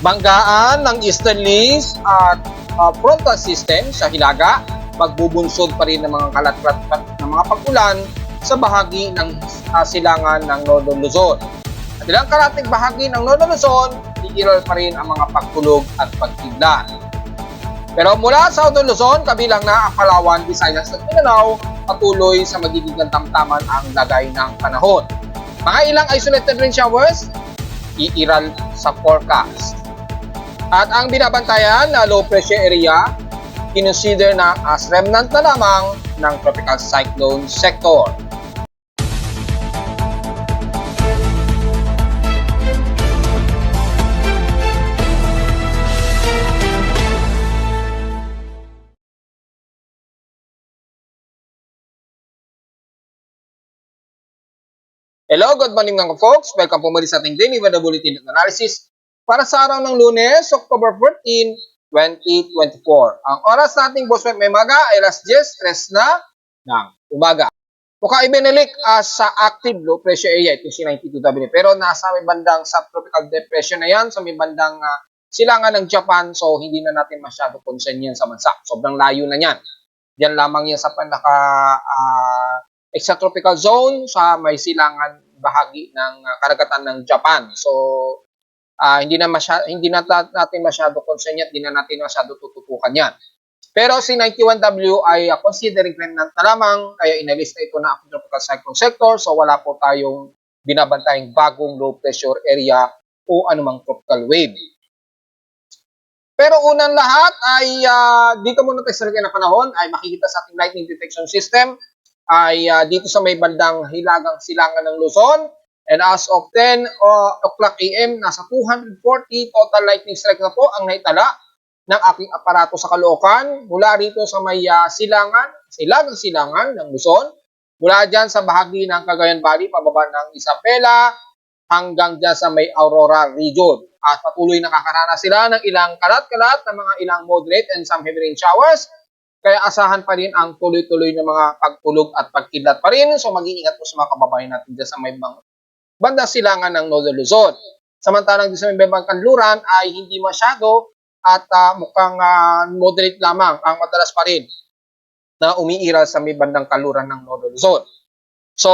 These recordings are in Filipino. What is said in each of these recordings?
Banggaan ng easterlies at frontal system sa Hilaga, magbubunsod pa rin ng mga kalat-kalat ng mga pag-ulan sa bahagi ng silangan ng Northern Luzon. At ilang kalating bahagi ng Northern Luzon, iiral pa rin ang mga pagkulog at pagkidlat. Pero mula sa Southern Luzon, kabilang na ang Palawan, Visayas at Mindanao, patuloy sa magiging tamtaman ang lagay ng panahon. Mga ilang isolated rain showers, iiral sa forecast. At ang binabantayan na low pressure area, kinonsider na as remnant na lamang ng tropical cyclone sector. Hello, good morning mga folks. Welcome po muli sa ating daily weather bulletin at analysis para sa araw ng Lunes, October 14, 2024. Ang oras nating boss may maga ay alas 10:03 na ng umaga. Mukha ibinalik sa active low pressure area itong si 92W. Pero nasa may bandang subtropical depression na yan, sa may bandang silangan ng Japan. So hindi na natin masyado concern yan sa bansa. Sobrang layo na yan. Diyan lamang yan sa pinaka extratropical zone sa may silangan bahagi ng karagatan ng Japan. So hindi na natin masyado concern yan, hindi na natin masyado tututukan yan. Pero si 91W ay considering remnant na lamang, kaya inalista ito na ang tropical cyclone sector. So wala po tayong binabantayang bagong low pressure area o anumang tropical wave. Pero unang lahat ay dito muna tayo sa ng panahon ay makikita sa ating lightning detection system ay dito sa may bandang hilagang silangan ng Luzon. And as of 10 o'clock AM, nasa 240 total lightning strike na po ang naitala ng aking aparato sa Caloocan. Mula rito sa may silagang silangan ng Luzon. Mula dyan sa bahagi ng Cagayan Valley, pababa ng Isabela, hanggang dyan sa may Aurora region. At patuloy nakakaranas sila ng ilang kalat-kalat na mga ilang moderate and some heavy rain showers. Kaya asahan pa rin ang tuloy-tuloy na mga pagkulog at pagkidlat pa rin. So mag-iingat po sa mga kababayan natin dyan sa may bandang silangan ng Northern Luzon. Samantalang dito sa may bandang kanluran ay hindi masyado at mukhang moderate lamang ang madalas pa rin na umiiral sa may bandang kanluran ng Northern Luzon. So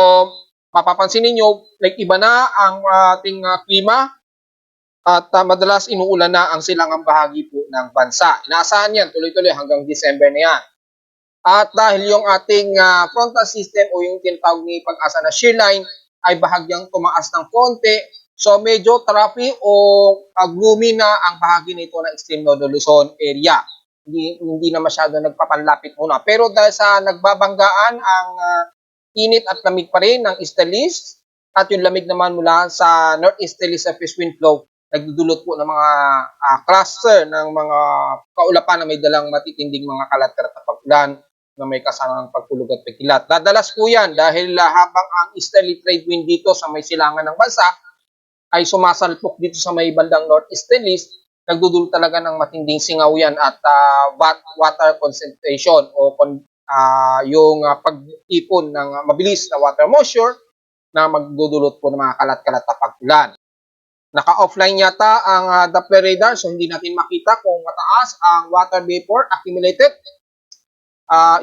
mapapansin ninyo, like iba na ang ating klima at madalas inuulan na ang silangang bahagi po ng bansa. Inaasahan yan tuloy-tuloy hanggang December na yan. At dahil yung ating frontal system o yung tinatawag ni pag-asa na shear line ay bahagyang tumaas ng konti, so medyo traffic o gloomy na ang bahagi nito ng extreme Northern Luzon area. Hindi na masyado nagpapanlapit muna. Pero dahil sa nagbabanggaan ang init at lamig pa rin ng easterlies at yung lamig naman mula sa northeasterly surface wind flow, nagdudulot po ng mga cluster ng mga kaulapan na may dalang matitinding mga kalat-kalat na pag-ulan na may kasamang pagkulog at pagkilat. Dadalas po yan dahil habang ang easterly trade wind dito sa may silangan ng bansa ay sumasalpok dito sa may bandang northeasterlies, nagdudulot talaga ng matinding singaw yan at water concentration o yung pag-ipon ng mabilis na water moisture na magdudulot po ng mga kalat-kalat na pag-ulan. Naka-offline yata ang Doppler radar, so hindi natin makita kung mataas ang water vapor accumulated,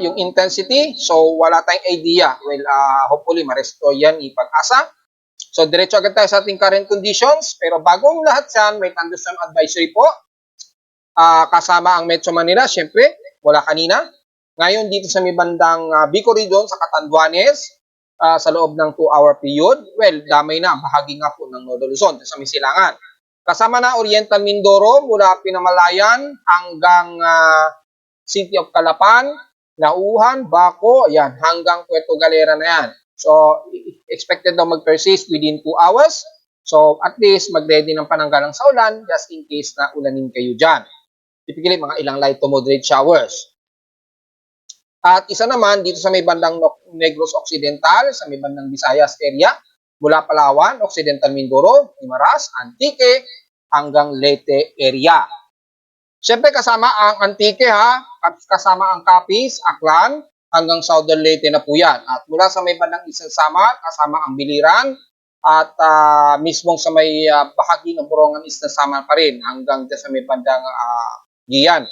yung intensity. So wala tayong idea. Well, hopefully ma-restore yan ipag-asa. So diretso agad tayo sa ating current conditions. Pero bagong lahat yan, may thunderstorm advisory po. Kasama ang Metro Manila, syempre, wala kanina. Ngayon dito sa may bandang Bico region sa Catanduanes, sa loob ng 2-hour period, well, damay na, bahagi nga po ng Northern Luzon sa may silangan. Kasama na Oriental Mindoro mula Pinamalayan hanggang City of Calapan, Nauhan, Baco, yan, hanggang Puerto Galera na yan. So, expected daw mag-persist within 2 hours. So, at least mag-ready ng pananggalang sa ulan just in case na ulanin kayo dyan. Typically, mga ilang light to moderate showers. At isa naman dito sa may bandang Negros Occidental, sa may bandang Visayas area, mula Palawan, Occidental Mindoro, Guimaras, Antique, hanggang Leyte area. Siyempre kasama ang Antique kasama ang Capiz, Aklan, hanggang Southern Leyte na po yan. At mula sa may bandang Isang Samar, kasama ang Biliran, at mismong sa may bahagi ng Borongan is nasama pa rin hanggang dyan sa may bandang Gian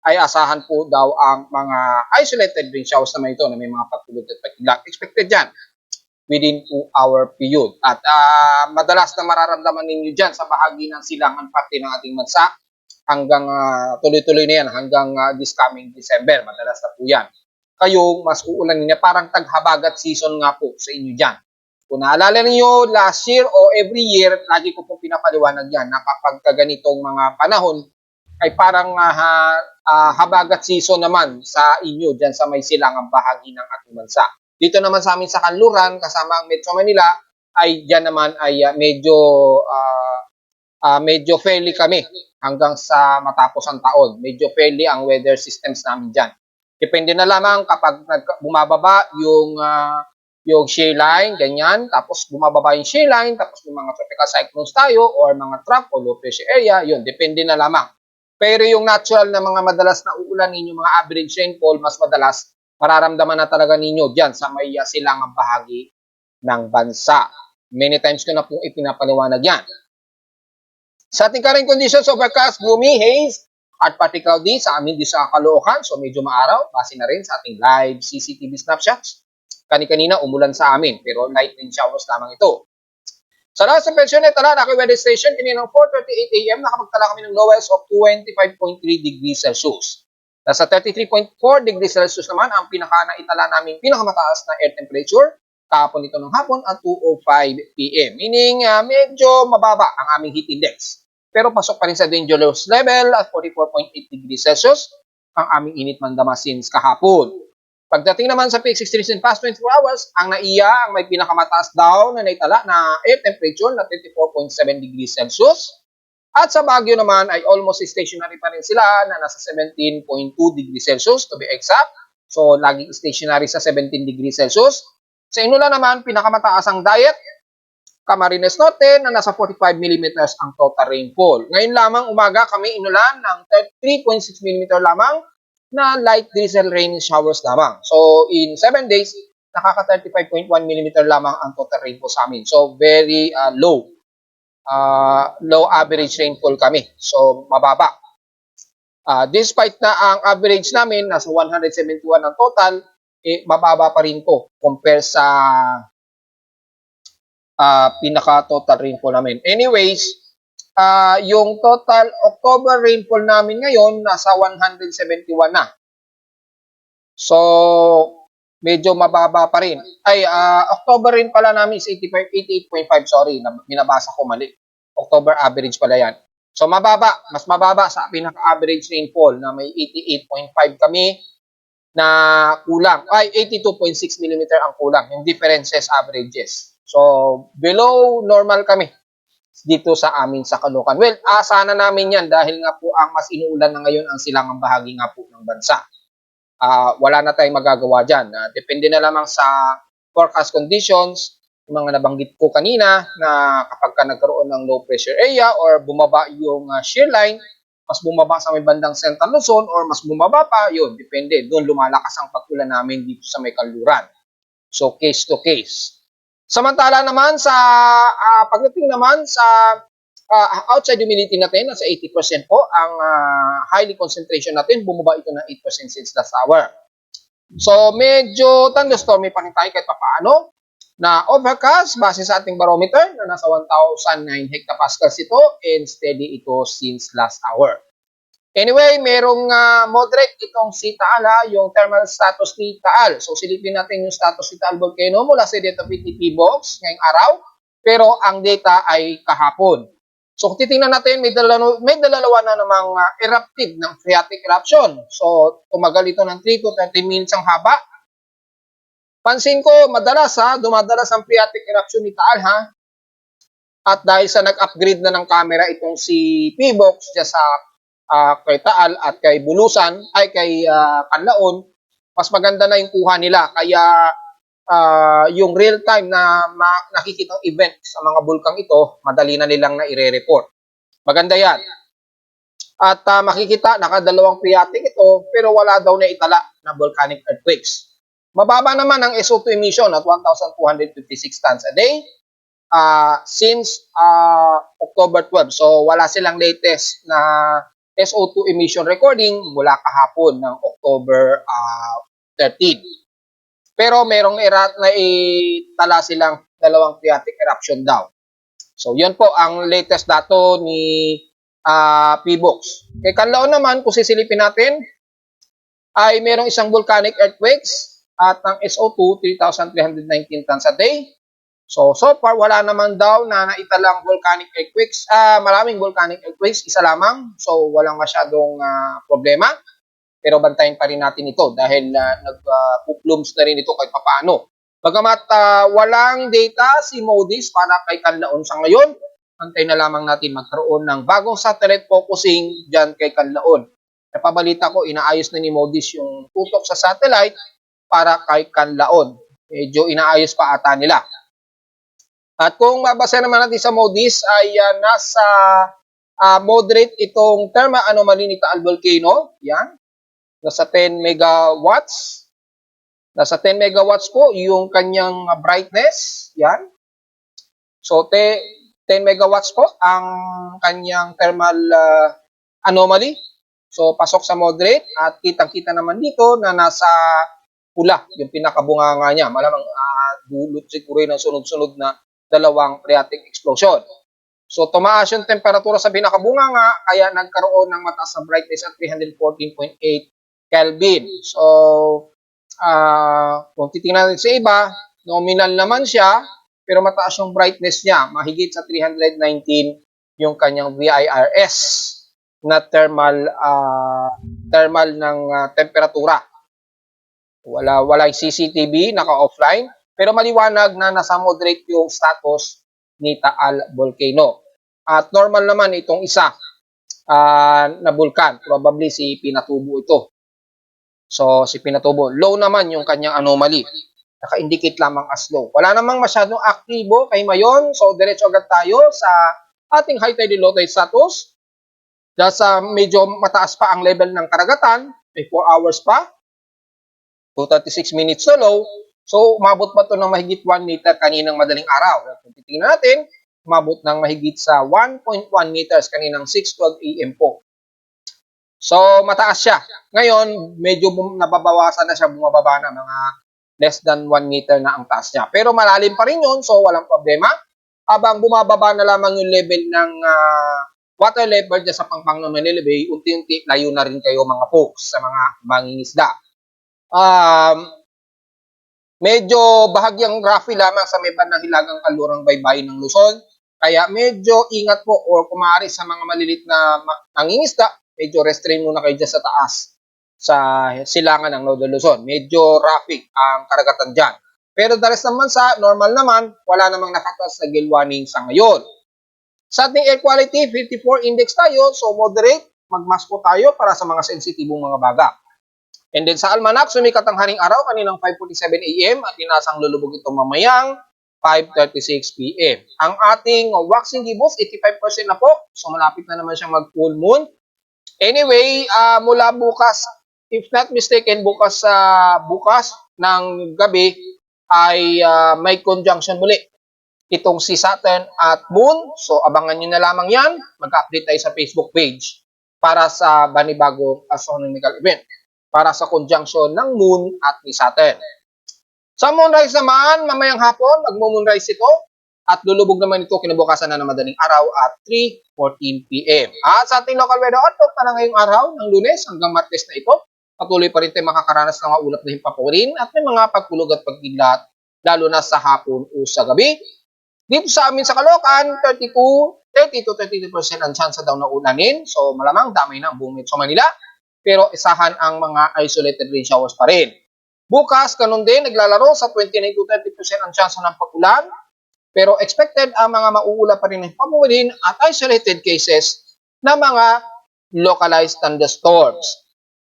ay asahan po daw ang mga isolated rain showers naman ito na may mga pagtulog at pagkilag. Expected yan within 2-hour period. At madalas na mararamdaman ninyo dyan sa bahagi ng silangan parte ng ating bansa hanggang tuloy-tuloy na yan hanggang this coming December. Madalas na po yan. Kayo, mas uulan niya. Parang taghabagat season nga po sa inyo dyan. Kung naalala niyo last year o every year, lagi ko pong pinapaliwanag yan na kapag ganitong mga panahon, ay parang habagat season naman sa inyo dyan sa may silangang bahagi ng ating bansa. Dito naman sa amin sa Kanluran, kasama ang Metro Manila, ay dyan naman ay medyo fairly kami hanggang sa matapos ang taon. Medyo fairly ang weather systems namin dyan. Depende na lamang kapag bumababa yung shear line, ganyan, tapos bumababa yung shear line, tapos yung mga tropical cyclones tayo or mga trough o low pressure area, yun, depende na lamang. Pero yung natural na mga madalas na uulan ninyo, mga average rainfall, mas madalas, mararamdaman na talaga ninyo dyan sa may silangang bahagi ng bansa. Many times ko na pong ipinapaliwanag yan. Sa ating current conditions, overcast, gloomy, haze, at partly cloudy sa amin di sa Caloocan. So medyo maaraw, base na rin sa ating live CCTV snapshots. Kani-kanina umulan sa amin, pero light rain showers lamang ito. Sa lahat sa Pensionet, Naki Weather Station, kaninang 4:38 AM, nakapagtala kami ng lowest of 25.3 degrees Celsius. Nasa 33.4 degrees Celsius naman ang pinaka-naitala namin pinakamataas na air temperature kahapon ito ng hapon at 2:05 PM. Meaning, medyo mababa ang aming heat index. Pero pasok pa rin sa dangerous level at 44.8 degrees Celsius ang aming init mandama since kahapon. Pagdating naman sa peak extremes in past 24 hours, ang NAIA ang may pinakamataas daw na naitala na air temperature na 24.7 degrees Celsius. At sa Baguio naman ay almost stationary pa rin sila na nasa 17.2 degrees Celsius to be exact. So, laging stationary sa 17 degrees Celsius. Sa Inula naman, pinakamataas ang Dayet, Camarines Norte na nasa 45 mm ang total rainfall. Ngayon lamang umaga kami inulan ng 3.6 mm lamang na light drizzle rain showers lamang. So in 7 days, nakaka 35.1 mm lamang ang total rainfall sa amin. So very low average rainfall kami. So mababa. Despite na ang average namin nasa 171 ang total, mababa pa rin to compare sa pinaka-total rainfall namin. Anyways, yung total October rainfall namin ngayon nasa 171 na. So, medyo mababa pa rin. October rain pala namin is 88.5, sorry, binabasa ko mali. October average pala yan. So, mababa, mas mababa sa pinaka-average rainfall na may 88.5 kami na kulang. 82.6 mm ang kulang. Yung differences, averages. So, below normal kami dito sa amin sa Caloocan. Well, sana namin yan dahil nga po ang mas inuulan na ngayon ang silangang bahagi nga po ng bansa. Wala na tayong magagawa dyan. Depende na lamang sa forecast conditions, yung mga nabanggit ko kanina na kapag ka nagkaroon ng low pressure area or bumaba yung shear line, mas bumaba sa may bandang Central Luzon or mas bumaba pa, yun, depende. Doon lumalakas ang pag-ulan namin dito sa may Kanluran. So, case to case. Samantala naman sa pagdating naman sa outside humidity natin, nasa 80% po ang highly concentration natin, bumaba ito ng 8% since last hour. So medyo thunderstormy pa rin tayo kahit papaano na overcast base sa ating barometer na nasa 1,009 hectopascals ito and steady ito since last hour. Anyway, merong moderate itong si Taal, yung thermal status ni Taal. So, silipin natin yung status ni Taal Volcano mula sa data PTP box ngayong araw. Pero ang data ay kahapon. So, kung titingnan natin, may dalawa na namang eruptive ng phreatic eruption. So, tumagal ito ng 3 to 30 minutes ang haba. Pansin ko, dumadalas ang phreatic eruption ni Taal, At dahil sa nag-upgrade na ng camera itong si P-Box dyan sa kay Taal at kay Bulusan, kay Kanlaon, mas maganda na yung kuha nila. Kaya yung real time na nakikitang event sa mga bulkang ito, madali na nilang na i-report. Maganda yan. At makikita, nakadalawang phreatic ito, pero wala daw na itala na volcanic earthquakes. Mababa naman ang SO2 emission at 1,256 tons a day. since October 12. So wala silang latest na SO2 emission recording mula kahapon ng October 13. Pero merong na itala silang dalawang phreatic eruption daw. So yun po ang latest dato ni PBOX. Kay Canlaon naman, kung sisilipin natin, ay merong isang volcanic earthquakes at ang SO2 3,319 tons a day. So far wala naman daw na naitalang volcanic earthquakes. Maraming volcanic earthquakes, isa lamang. So walang masyadong problema. Pero bantayan pa rin natin ito dahil nag-plumes na rin ito kahit papaano. Bagamat walang data si Moody's para kay Canlaon sa ngayon, antay na lamang natin magkaroon ng bagong satellite focusing dyan kay Canlaon. Napabalita ko, inaayos na ni Moody's yung tutok sa satellite para kay Canlaon. Medyo inaayos pa ata nila. At kung mabasa naman natin sa Moody's ay nasa moderate itong thermal anomaly ni Taal Volcano. Yan. Nasa 10 megawatts. Nasa 10 megawatts po yung kanyang brightness. Yan. So, 10 megawatts po ang kanyang thermal anomaly. So, pasok sa moderate at kitang-kita naman dito na nasa pula yung pinakabunganga niya. Malamang dulot siguro ng sunod-sunod na dalawang phreatic explosion. So, tumaas yung temperatura sa pinakabunganga kaya nagkaroon ng mataas na brightness at 314.8 Kelvin. So, kung titingnan natin sa iba, nominal naman siya, pero mataas yung brightness niya. Mahigit sa 319 yung kanyang VIRS na thermal ng temperatura. Wala yung CCTV, naka-offline, pero maliwanag na nasa moderate yung status ni Taal Volcano. At normal naman itong isa na vulkan, probably si Pinatubo ito. So, si Pinatubo, low naman yung kanyang anomaly. Naka-indicate lamang as low. Wala namang masyadong aktibo kay Mayon. So, diretso agad tayo sa ating high tide and low tide status. Dahil sa medyo mataas pa ang level ng karagatan, may 4 hours pa. 2:36 minutes na low. So, umabot pa ito ng mahigit 1 meter kaninang madaling araw. Kung titingnan natin, umabot ng mahigit sa 1.1 meters kaninang 6:12 AM po. So, mataas siya. Ngayon, medyo nababawasan na siya, bumababa na mga less than 1 meter na ang taas niya. Pero malalim pa rin yun, so walang problema. Habang bumababa na lamang yung level ng water level dyan sa Pangpang ng Manila Bay, unti-unti layo na rin kayo mga folks sa mga mangingisda. Medyo bahagyang roughy lamang sa may bandang hilagang kanlurang baybayin ng Luzon. Kaya medyo ingat po or kumari sa mga malilit na mangingisda, medyo restrain muna kayo dyan sa taas sa silangan ng Northern Luzon. Medyo roughy ang karagatan dyan. Pero the rest naman sa normal naman, wala namang nakataas na gale warning sa ngayon. Sa ating air quality, 54 index tayo. So moderate, magmask po tayo para sa mga sensitibong mga baga. And then sa Almanac, sumikat ang haring araw kaninang 5:47 AM at inasang lulubog ito mamayang 5:36 PM. Ang ating waxing gibbous, 85% na po. So malapit na naman siyang mag-full moon. Anyway, mula bukas, if not mistaken, bukas ng gabi ay may conjunction muli itong si Saturn at Moon. So abangan nyo na lamang yan. Mag-update tayo sa Facebook page para sa banibagong astronomical event para sa conjunction ng Moon at ni Saturn. Sa moonrise naman, mamayang hapon, magmo-moonrise ito at lulubog naman ito kinabukasan na ng madaling araw at 3:14 PM. At sa ating local weather outlook na ngayong araw ng Lunes hanggang Martes na ito, patuloy pa rin tayo makakaranas ng mga ulap na himpapurin at may mga pagkulog at pagkidlat lalo na sa hapon o sa gabi. Dito sa amin sa Caloocan, 30 to 32% ang chance daw na ulanin. So malamang damay na ang buong Metro Manila. Pero isahan ang mga isolated rain showers pa rin. Bukas, ganun din, naglalaro sa 29 to 30% ang chance ng pag-ulan. Pero expected ang mga mauula pa rin ng pamuwin at isolated cases na mga localized thunderstorms.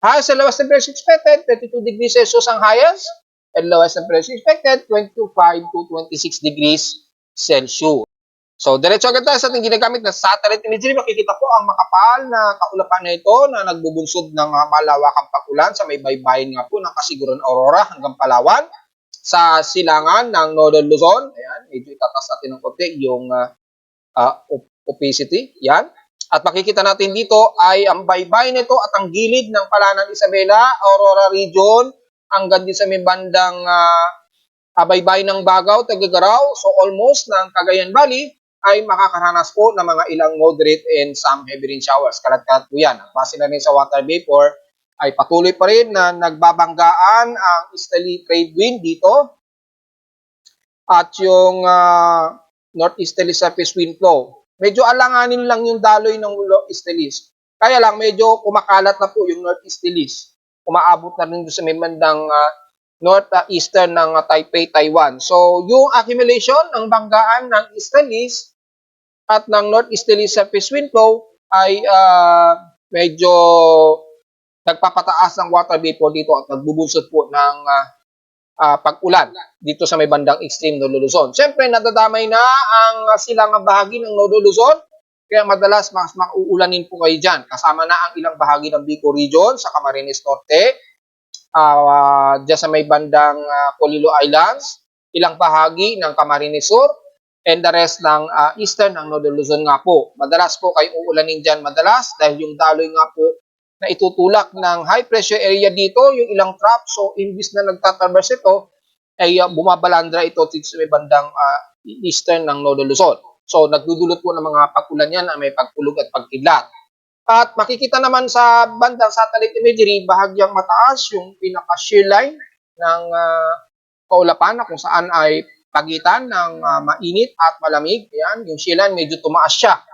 Highest and lowest temperature expected, 32 degrees Celsius ang highest. And lowest temperature expected, 25 to 26 degrees Celsius. So, diretso agad tayo sa ating ginagamit na satellite imagery. Makikita po ang makapal na kaulapan na ito na nagbubunsod ng malawakang pag-ulan sa may baybayin nga po ng Kasiguran Aurora hanggang Palawan. sa silangan ng Northern Luzon. Ayan, medyo itatas natin ng konti yung opacity. Yan. At makikita natin dito ay ang baybay nito at ang gilid ng Palanan Isabela, Aurora Region, hanggang din sa may bandang baybay ng Bagaw, Tagagaraw, so almost ng Cagayan Valley, ay makakaranas po ng mga ilang moderate and some heavy rain showers. Kalat-kalat po yan. Base na rin sa water vapor, ay patuloy pa rin na nagbabanggaan ang easterly trade wind dito at yung northeasterly surface wind flow. Medyo alanganin lang yung daloy ng northeasterlies. Kaya lang medyo kumakalat na po yung northeasterlies. Umaabot na rin sa may bandang northeastern ng Taipei, Taiwan. So, yung accumulation ng banggaan ng easterlies at ng northeasterly surface wind flow ay medyo nagpapataas ng water vapor dito at nagbubunsod po ng pag-ulan dito sa may bandang extreme Northern Luzon. Siyempre, nadadamay na ang silangang bahagi ng Northern Luzon, kaya madalas mas mauulanin po kayo dyan. Kasama na ang ilang bahagi ng Bicol Region sa Camarines Norte, dyan sa may bandang Polillo Islands, ilang bahagi ng Camarines Sur, and the rest ng eastern ng Northern Luzon nga po. Madalas po kayo uulanin dyan madalas dahil yung daloy nga po na itutulak ng high pressure area dito, yung ilang trap. So, imbis na nagtatraverse ito, ay bumabalandra ito sa may bandang eastern ng Northern Luzon. So, nagdudulot po ng mga pag-ulan yan na may pagpulog at pagkidlat. At makikita naman sa bandang satellite imagery, bahagyang mataas yung pinaka-shear line ng kaulapan na kung saan ay pagitan ng mainit at malamig. Ayan, yung shear line medyo tumaas siya.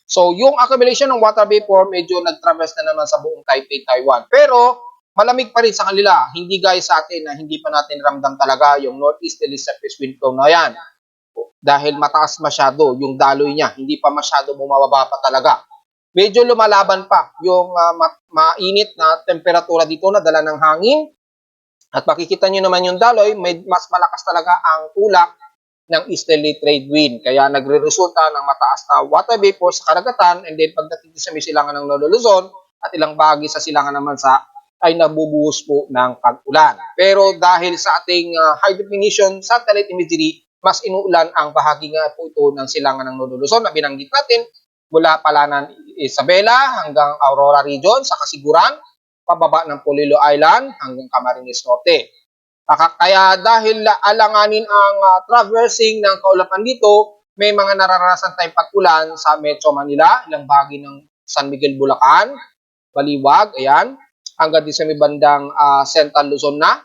So, yung accumulation ng water vapor medyo nag-traverse na naman sa buong Taipei, Taiwan. Pero, malamig pa rin sa kanila. Hindi gaya sa atin na hindi pa natin ramdam talaga yung northeasterly surface wind flow na yan. Dahil mataas masyado yung daloy niya. Hindi pa masyado bumababa pa talaga. Medyo lumalaban pa yung mainit na temperatura dito na dala ng hangin. At makikita nyo naman yung daloy, mas malakas talaga ang tulak ng easterly trade wind. Kaya nagre-resulta ng mataas na water vapor sa karagatan, and then pagdating sa may silangan ng Northern Luzon at ilang bahagi sa silangan naman ay nabubuhos po ng pag-ulan. Pero dahil sa ating high definition satellite imagery, mas inuulan ang bahagi nga po ito ng silangan ng Northern Luzon na binanggit natin mula Palanan Isabela hanggang Aurora Region sa Kasiguran, pababa ng Polillo Island hanggang Camarines Norte. Kaya dahil alanganin ang traversing ng kaulapan dito, may mga nararanasan tayong pag-ulan sa Metro Manila, ilang bahagi ng San Miguel, Bulacan, Baliwag, ayan, hanggang din sa may bandang Central Luzon na.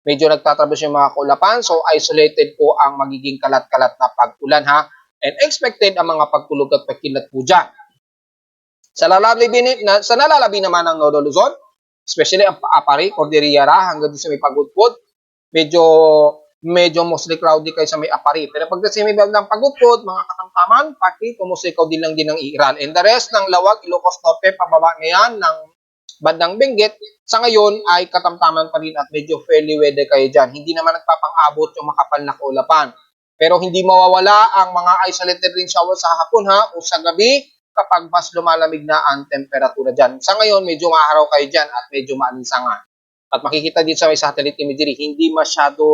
Medyo nagtatraverse yung mga kaulapan, so isolated po ang magiging kalat-kalat na pag-ulan ha, and expected ang mga pagtulog at pagkilat po dyan. Sa nalalabi naman ng Northern Luzon, especially ang Apari, Cordillera, hanggang sa may Pagudpud, medyo mostly cloudy kayo sa may Apari. Pero pagdating sa may bandang Pagudpud, mga katamtaman, pati mostly cloudy lang din ng Iral. And the rest ng Lawag, Ilocos Norte, pababa na yan ng bandang Benguet, sa ngayon ay katamtaman pa rin at medyo fairly weather kayo dyan. Hindi naman nagpapang-abot yung makapal na kaulapan. Pero hindi mawawala ang mga isolated rain shower sa hapon ha, o sa gabi, kapag mas lumalamig na ang temperatura dyan. Sa ngayon, medyo maaraw kayo dyan at medyo maalinsangan. At makikita din sa may satellite imagery, hindi masyado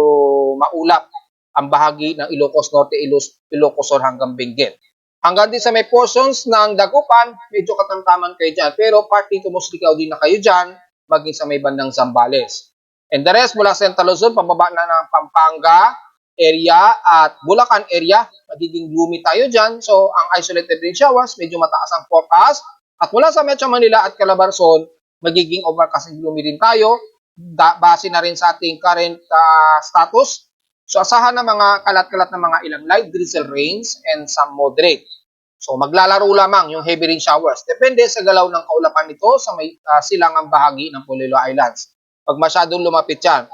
maulap ang bahagi ng Ilocos Norte, Ilocos Sur hanggang Benguet. Hanggang din sa may portions ng Dagupan, medyo katamtaman kayo dyan. Pero partly tumusli kayo din na kayo dyan, maging sa may bandang Zambales. And the rest mula Central Luzon, pababa na ng Pampanga area at Bulacan area, magiging gloomy tayo dyan. So, ang isolated rain showers, medyo mataas ang forecast. At mula sa Metro Manila at Calabarzon, magiging overcast and gloomy rin tayo. Base na rin sa ating current status. So, asahan na mga kalat-kalat na mga ilang light drizzle rains and some moderate. So, maglalaro lamang yung heavy rain showers. Depende sa galaw ng kaulapan nito sa may silangang bahagi ng Polillo Islands. Pag masyadong lumapit yan,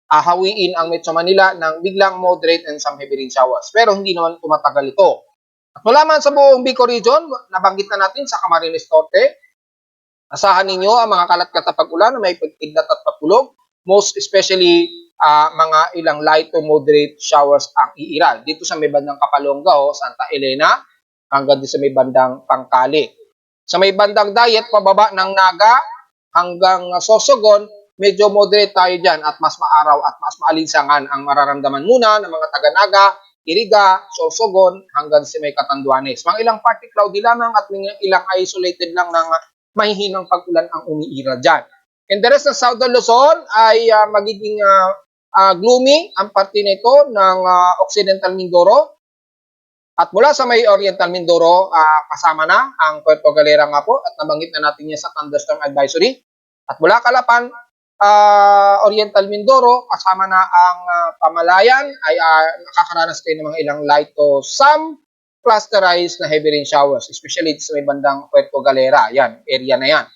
hawiin ang Metro Manila ng biglang moderate and some heavy rain showers. Pero hindi naman tumatagal ito. At wala man sa buong Bicol Region, nabanggit na natin sa Camarines Norte, asahan ninyo ang mga kalat-kalat na pag-ulan na may pagkidlat at pagkulog, most especially mga ilang light to moderate showers ang iiral. Dito sa may bandang Kapalonga, Santa Elena, hanggang dito sa may bandang Pangkali. Sa may bandang Dayet, pababa ng Naga, hanggang Sorsogon, medyo moderate tayo dyan at mas maaraw at mas maalinsangan ang mararamdaman muna ng mga taga-Naga, Iriga, Sorsogon hanggang sa may Catanduanes. Mga ilang partly cloudy lamang at ilang isolated lang ng mahihinang pag-ulan ang umiira dyan. And the rest ng Southern Luzon ay magiging gloomy ang parte nito ng Occidental Mindoro. At mula sa may Oriental Mindoro, kasama na ang Puerto Galera nga po at nabanggit na natin yan sa thunderstorm advisory. At mula Calapan, Oriental Mindoro, kasama na ang Pamalayan, ay nakakaranas kayo ng mga ilang light to some clusterized na heavy rain showers, especially sa may bandang Puerto Galera. Yan, area na yan.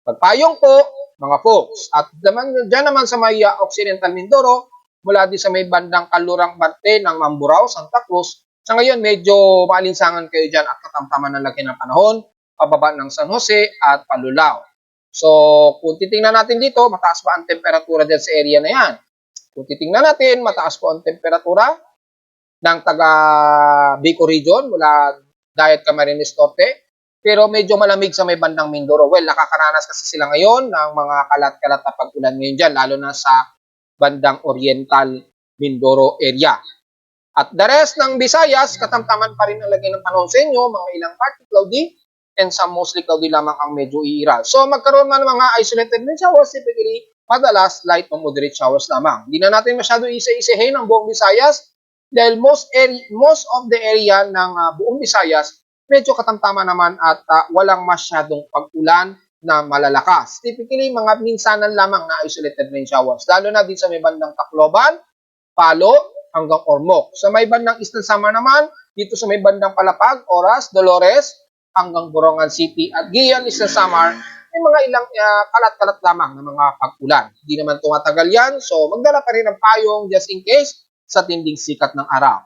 Pagpayong po, mga folks. At dyan naman sa may Occidental Mindoro, mula din sa may bandang Kalurang Bante ng Mamburao, Santa Cruz, sa ngayon, medyo maalinsangan kayo dyan at katamtaman ng laki ng panahon, pababa ng San Jose at Palulao. So, kung titingnan natin dito, mataas pa ang temperatura dyan sa area na yan. Kung titingnan natin, mataas po ang temperatura ng taga Bico region mula Dayat Camarines Norte. Pero medyo malamig sa may bandang Mindoro. Well, nakakaranas kasi sila ngayon ng mga kalat-kalat na pag-ulan ngayon dyan, lalo na sa bandang Oriental Mindoro area. At the rest ng Visayas, katamtaman pa rin ang lagay ng panahon sa inyo, mga ilang partly cloudy, and some mostly cloudy lamang ang medyo iiral. So magkaroon man ng mga isolated rain showers, typically, madalas light to moderate showers lamang. Hindi na natin masyado isa-isahin ang buong Visayas, dahil most of the area ng buong Visayas, medyo katamtama naman at walang masyadong pag-ulan na malalakas. Typically, mga minsanan lamang na isolated rain showers, lalo na din sa may bandang Tacloban, Palo, hanggang Ormoc. Sa may bandang Eastern Samar naman, dito sa may bandang Palapag, Oras, Dolores, hanggang Borongan City at Giyan, Eastern Samar, may mga ilang kalat-kalat lamang ng mga pag-ulan. Hindi naman tumatagal yan, so magdala pa rin ng payong just in case sa tinding sikat ng araw.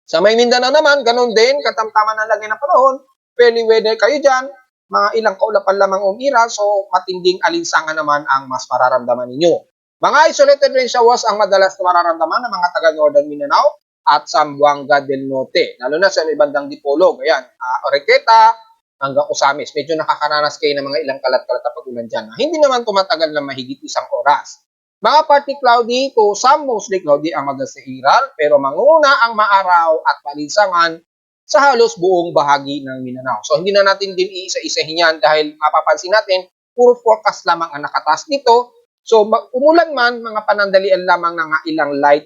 Sa may Mindanao naman, ganun din, katamtaman ng lagay ng panahon, fairly weather kayo dyan, mga ilang kaulapan lamang umira, so matinding alinsangan naman ang mas mararamdaman ninyo. Mga isolated rain showers ang madalas na mararamdaman ng mga taga-Northern Mindanao at Zamboanga del Norte, lalo na sa may bandang Dipolog, ayan, Orequeta hanggang Osamis. Medyo nakakaranas kayo ng mga ilang kalat-kalat na pag-ulan dyan. Hindi naman tumatagal na mahigit isang oras. Mga partly cloudy to some mostly cloudy ang madalas na iral, pero manguna ang maaraw at palinsangan sa halos buong bahagi ng Mindanao. So hindi na natin din iisa-isahin yan dahil mapapansin natin, puro forecast lamang ang nakataas dito. So, umulan man, mga panandalian lamang ng ilang light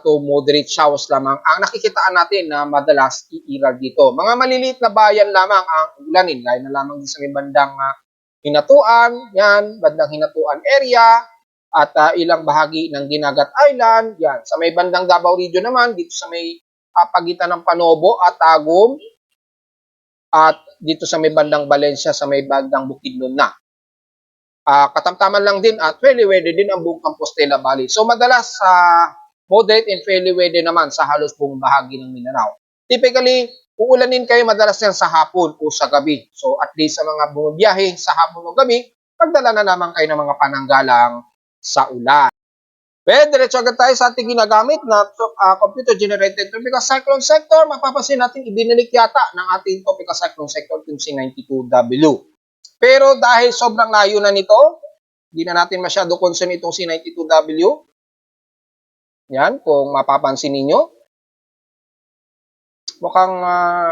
to moderate showers lamang ang nakikitaan natin na madalas iiral dito. Mga maliliit na bayan lamang ang ulanin, gaya na lamang din sa may bandang Hinatuan, yan, bandang Hinatuan area, at ilang bahagi ng Dinagat Island, yan. Sa may bandang Davao Region naman, dito sa may pagitan ng Panobo at Tagum, at dito sa may bandang Valencia, sa may bandang Bukidnon na. Katamtaman lang din at fairly weather din ang buong Compostela Valley. So madalas moderate and fairly weather naman sa halos buong bahagi ng Mindanao. Typically, uulanin kayo madalas yan sa hapon o sa gabi. So at least sa mga bumabiyahe sa hapon o gabi, pagdala na naman kayo ng mga pananggalang sa ulan. Well, diretso agad tayo sa ating ginagamit na computer-generated tropical cyclone sector. Mapapansin natin, ibinalik yata ng ating tropical cyclone sector yung C92W. Pero dahil sobrang layo na nito, hindi na natin masyado concern itong C92W. Yan, kung mapapansin ninyo. Mukhang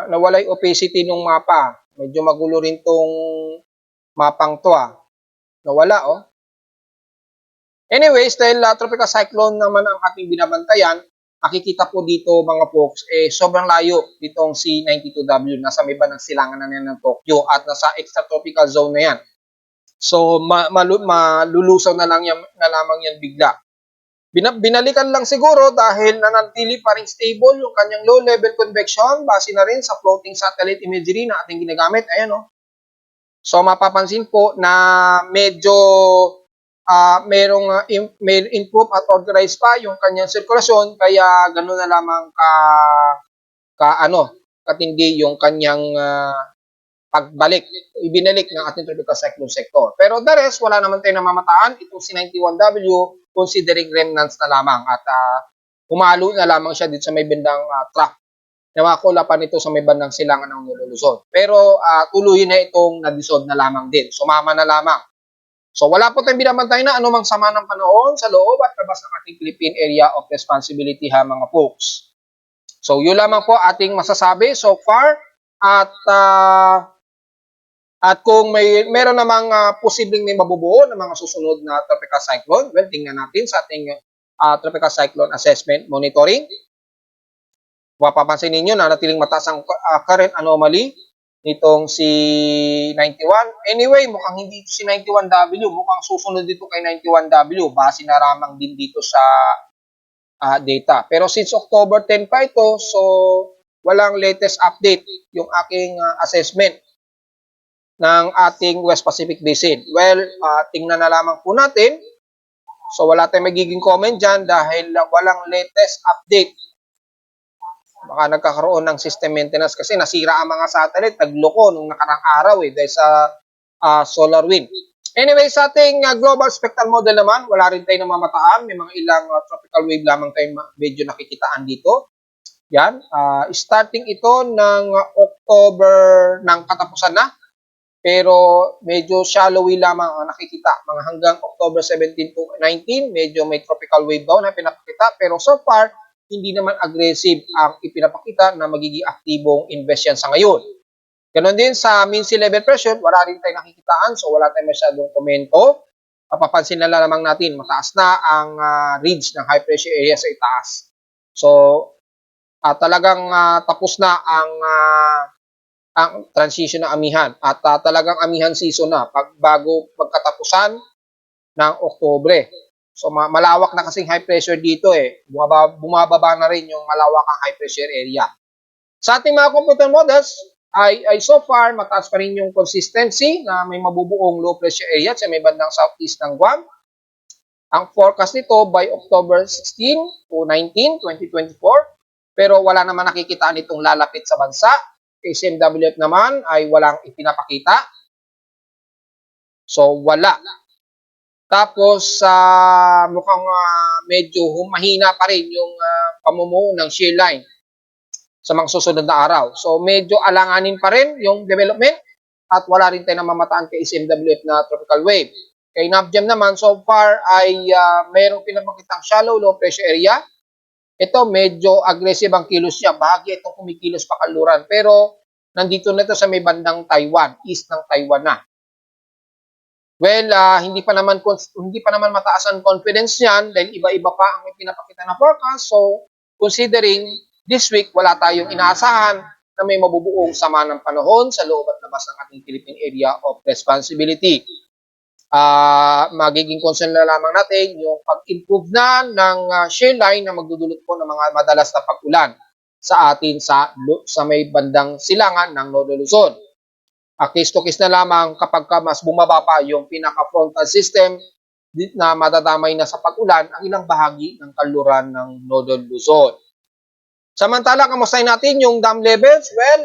nawala yung opacity ng mapa. Medyo magulo rin tong mapang to Nawala Anyways, dahil tropical cyclone naman ang ating binabantayan, makikita po dito mga folks, sobrang layo ditong C92W, nasa may bandang silangan na yan ng Tokyo at nasa extratropical zone na yan. So malulusaw na lamang yan bigla. Binalikan lang siguro dahil nanatili pa rin stable yung kanyang low level convection base na rin sa floating satellite imagery na ating ginagamit. Ayan So mapapansin po na medyo merong improve at organize pa yung kanyang sirkulasyon, kaya gano'n na lamang katindi yung kanyang pagbalik, ibinalik ng ating tropical cyclone sector. Pero the rest, wala naman tayong namamataan. Itong C91W, considering remnants na lamang at humalo na lamang siya dito sa may bandang track na makakulapan ito sa may bandang silangan ng Luzon. Pero tuloy na itong na-dissolve na lamang din. Sumama na lamang. So wala po tayong binabantay na anumang sama ng panahon sa loob at labas ng ating Philippine Area of Responsibility ha mga folks. So yun lamang po ating masasabi so far at kung meron namang posibleng may mabubuo ng mga susunod na tropical cyclone, well, tingnan natin sa ating tropical cyclone assessment monitoring. Mapapansin ninyo na natiling mataas ang current anomaly nitong si 91. Anyway, mukhang hindi ito si 91W. Mukhang susunod dito kay 91W. Base na ramang din dito sa data. Pero since October 10 pa ito, so walang latest update yung aking assessment ng ating West Pacific Basin. Well, tingnan na lamang po natin. So wala tayong magiging comment dyan dahil walang latest update. Baka nagkakaroon ng system maintenance kasi nasira ang mga satellite, nagloko nung nakarang araw dahil sa solar wind. Anyway, sa ating global spectral model naman, wala rin tayo namamataan. May mga ilang tropical wave lamang tayo medyo nakikitaan dito. Yan, starting ito ng October ng katapusan na. Pero medyo shallowy lamang ang nakikita. Mga hanggang October 17 to 19, medyo may tropical wave daw na pinapakita. Pero so far, hindi naman aggressive ang ipinapakita na magiging aktibong invest yan sa ngayon. Ganon din sa mean sea level pressure, wala rin tayo nakikitaan. So wala tayong masyadong komento. Papapansin na lamang natin, mataas na ang ridge ng high pressure area sa itaas. So talagang tapos na ang transition ng amihan at talagang amihan season na bago pagkatapusan ng Oktubre. So malawak na kasing high pressure dito bumababa na rin yung malawakang high pressure area. Sa ating mga computer models ay so far mataas pa rin yung consistency na may mabubuong low pressure area sa may bandang southeast ng Guam. Ang forecast nito by October 16 to 19, 2024 pero wala naman nakikitaan itong lalapit sa bansa. KCMWF naman ay walang ipinapakita. So, wala. Tapos, mukhang medyo humahina pa rin yung pamumuo ng shear line sa mga susunod na araw. So, medyo alanganin pa rin yung development at wala rin tayo namamataan kay KCMWF na tropical wave. Kay NAVGEM naman, so far ay mayroong pinapakitang shallow low pressure area. Ito, medyo aggressive ang kilos niya. Bahagi itong kumikilos pa kanluran. Pero, nandito na ito sa may bandang Taiwan. East ng Taiwan na. Well, hindi pa naman mataas ang confidence niyan dahil iba-iba pa ang pinapakita na forecast. So, considering this week, wala tayong inaasahan na may mabubuong sama ng panahon sa loob at labas ng ating Philippine Area of Responsibility. Magiging concern na lamang natin yung pag-improve na ng shear line na magdudulot po ng mga madalas na pag-ulan sa atin sa may bandang silangan ng Northern Luzon. Case to case na lamang kapag mas bumaba pa yung pinaka-frontal system na madadamay na sa pag-ulan ang ilang bahagi ng kanluran ng Northern Luzon. Samantala, kamustahin natin yung dam levels? Well,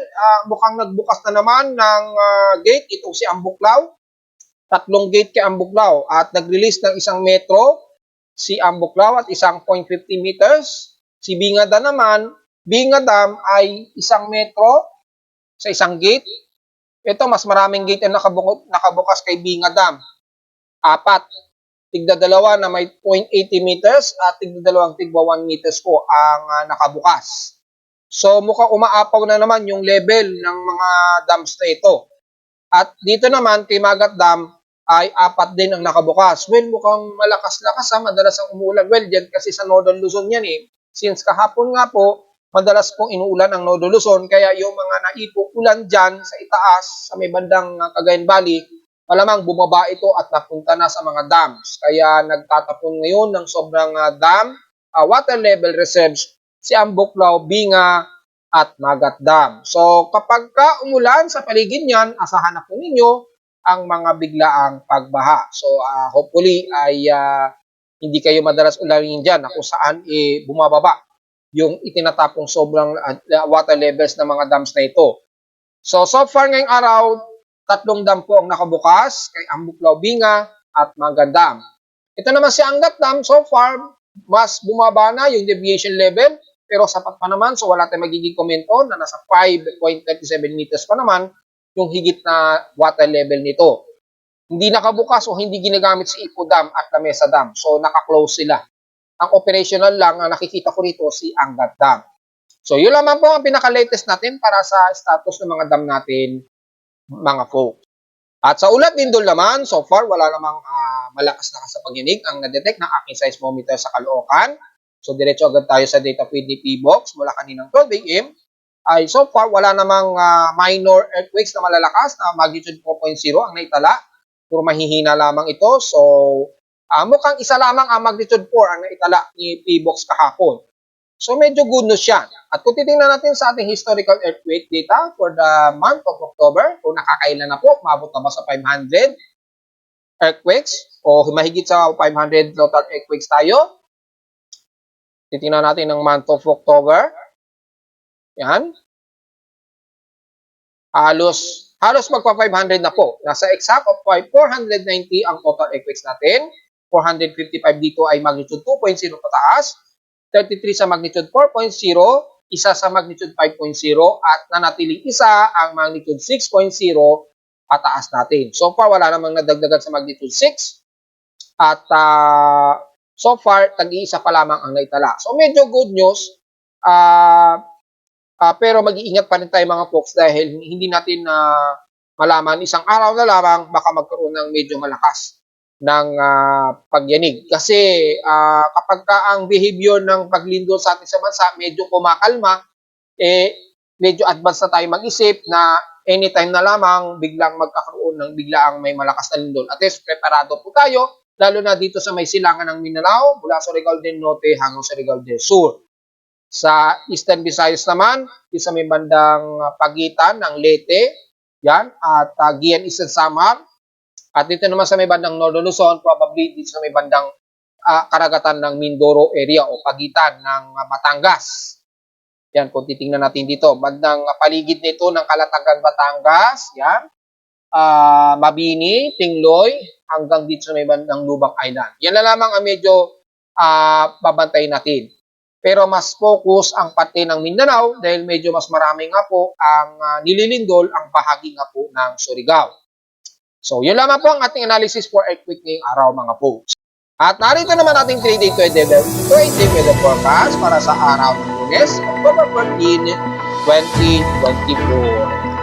mukhang nagbukas na naman ng gate itong si Ambuklaw. 3 gate kay Ambuklaw at nag-release ng isang metro si Ambuklaw at isang 0.50 meters. Si Bingada naman, Binga Dam ay 1 metro sa isang gate. Ito, mas maraming gate ang nakabukas kay Binga Dam. 4. Tigda-2 na may 0.80 meters at tigda-2 tigwa 1 meters po ang nakabukas. So mukhang umaapaw na naman yung level ng mga dams na ito. At dito naman kay Magat Dam ay 4 din ang nakabukas. Well, mukhang malakas-lakas madalas ang umuulan. Well, dyan kasi sa Northern Luzon yan Since kahapon nga po, madalas pong inuulan ang Northern Luzon. Kaya yung mga naipong ulan dyan sa itaas, sa may bandang Cagayan Valley, malamang bumaba ito at napunta na sa mga dams. Kaya nagtatapon ngayon ng sobrang dam, water level reserves si Ambuklaw, Binga, at Magat Dam. So kapag umulan sa paligid niyan, asahan na po ninyo ang mga biglaang pagbaha. So hopefully ay hindi kayo madalas ulanin dyan na kung saan bumababa yung itinatapong sobrang water levels ng mga dams na ito. So far ngayong araw, 3 dam po ang nakabukas kay Ambuklaw, Binga at Magat Dam. Ito naman si Angat Dam, so far mas bumaba na yung deviation level pero sapat pa naman, so wala tayong magiging komento na nasa 5.37 meters pa naman yung higit na water level nito. hindi nakabukas o hindi ginagamit si Ipo Dam at Lamesa Dam. So, naka-close sila. Ang operational lang, ang nakikita ko rito, si Angat Dam. So, yun lamang po ang pinaka-latest natin para sa status ng mga dam natin, mga folks. At sa ulat din doon naman, so far, wala namang malakas na sa pagyanig ang na-detect ng aking seismometer sa Caloocan. So, diretso agad tayo sa data feed ni P-Box mula kaninang 12 a.m. Ay, so far, wala namang minor earthquakes na malalakas na magnitude 4.0 ang naitala. Puro mahihina lamang ito. So, mukhang isa lamang ang magnitude 4 ang naitala ni P-Box kahapon. So, medyo good news yan. At kung titingnan natin sa ating historical earthquake data for the month of October, kung nakakailan na po, maabot na ba sa 500 earthquakes o mahigit sa 500 total earthquakes tayo. Titingnan natin ng month of October. Yan. Halos magpa 500 na po. Nasa exact of 490 ang total earthquakes natin. 455 dito ay magnitude 2.0 pataas. 33 sa magnitude 4.0, isa sa magnitude 5.0, at nanatiling isa ang magnitude 6.0 pataas natin. So far, wala namang nadagdagan sa magnitude 6. At so far, tag-iisa pa lamang ang naitala. So medyo good news. Pero mag-iingat pa rin tayo mga folks dahil hindi natin malaman isang araw na lamang baka magkaroon ng medyo malakas ng pagyanig. Kasi kapag ang behavior ng paglindol sa atin sa bansa medyo kumakalma, medyo advance na tayo mag-isip na anytime na lamang biglang magkakaroon ng biglaang may malakas na lindol. At least preparado po tayo, lalo na dito sa may silangan ng Mindanao, mula sa Surigao del Norte hanggang sa Surigao del Sur. Sa Eastern Visayas naman, sa may bandang pagitan ng Leyte, yan, at Guian Eastern Samar. At dito naman sa may bandang Northern Luzon, probably dito sa may bandang karagatan ng Mindoro area o pagitan ng Batangas. Yan, kung titingnan natin dito, bandang paligid nito ng Kalatagan, Batangas, yan, Mabini, Tingloy, hanggang dito sa may bandang Lubang Island. Yan na lamang ang medyo babantayin natin. Pero mas focus ang parte ng Mindanao dahil medyo mas marami nga po ang nililindol ang bahagi nga po ng Surigao. So, yun lamang po ang ating analysis for earthquake ngayong araw mga folks. At narito naman ating 3-day weather forecast para sa araw ng Lunes, October 14, 2024.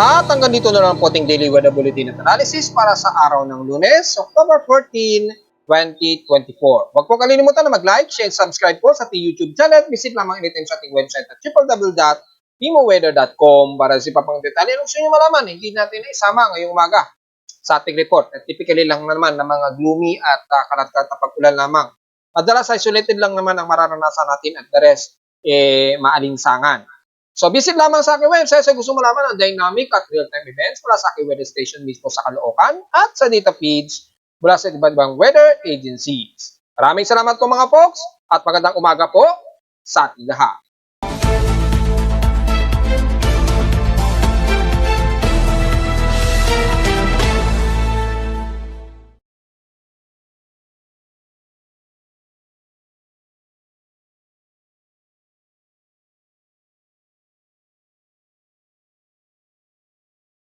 At hanggang dito na lang po ating daily weather bulletin at analysis para sa araw ng Lunes, October 14, 2024. Huwag po kalilimutan na mag-like, share, subscribe po sa ating YouTube channel. Visit lamang anytime sa ating website at www pimoweather.com para sa iba pang detalye. Kung gusto nyo malaman, hindi natin na isama ngayong umaga sa ating report. At typically lang naman ng mga gloomy at kalat-kalat na pag-ulan lamang. Madalas isolated lang naman ang mararanasan natin at the rest, maalinsangan. So visit lamang sa aking website sa gusto malaman ang dynamic at real-time events mula sa aking weather station mismo sa Caloocan at sa data feeds mula sa iba't ibang weather agencies. Maraming salamat po mga folks at magandang umaga po sa ating lahat.